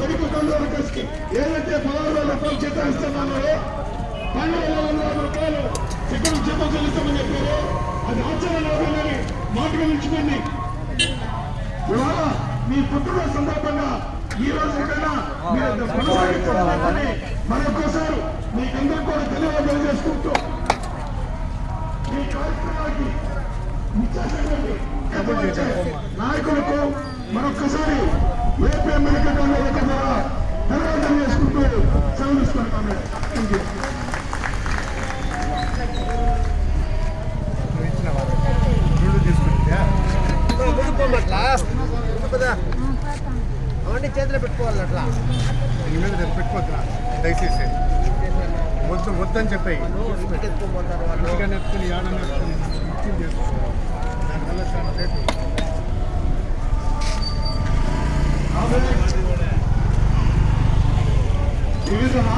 Medical కాంట్రాక్టర్స్కి ఏదైతే 16,000 రూపాయలు జీతం ఇస్తున్నారో 12,000 రూపాయలు సెకండ్ జీతం చెల్లిస్తామని చెప్పారు. అది ఆశ్చర్యలేదని మాటగా నిలుచుకోండి. ఇవాళ మీ పుట్టినరోజు సందర్భంగా ఈ రోజు కన్నా మీరు కొనసాగించాలని మరొకసారి మీకందరూ కూడా ధన్యవాదాలు చేసుకుంటూ ఈ కార్యక్రమానికి నాయకులకు మరొకసారి ఏపీ మెడికల్ కాంట్రాక్టర్ ద్వారా ధన్యవాదాలు చేసుకుంటూ సెలవుస్తున్నాను. అవన్నీ చేతిలో పెట్టుకోవాలి. అట్లా పెట్టుకోవద్దురా దయచేసి, వద్దని చెప్పాయి. ఎత్తుకోపోతారు వాళ్ళు. నెత్తుకుని ఏడ నెత్తుకుని దానివల్ల చాలా రేటు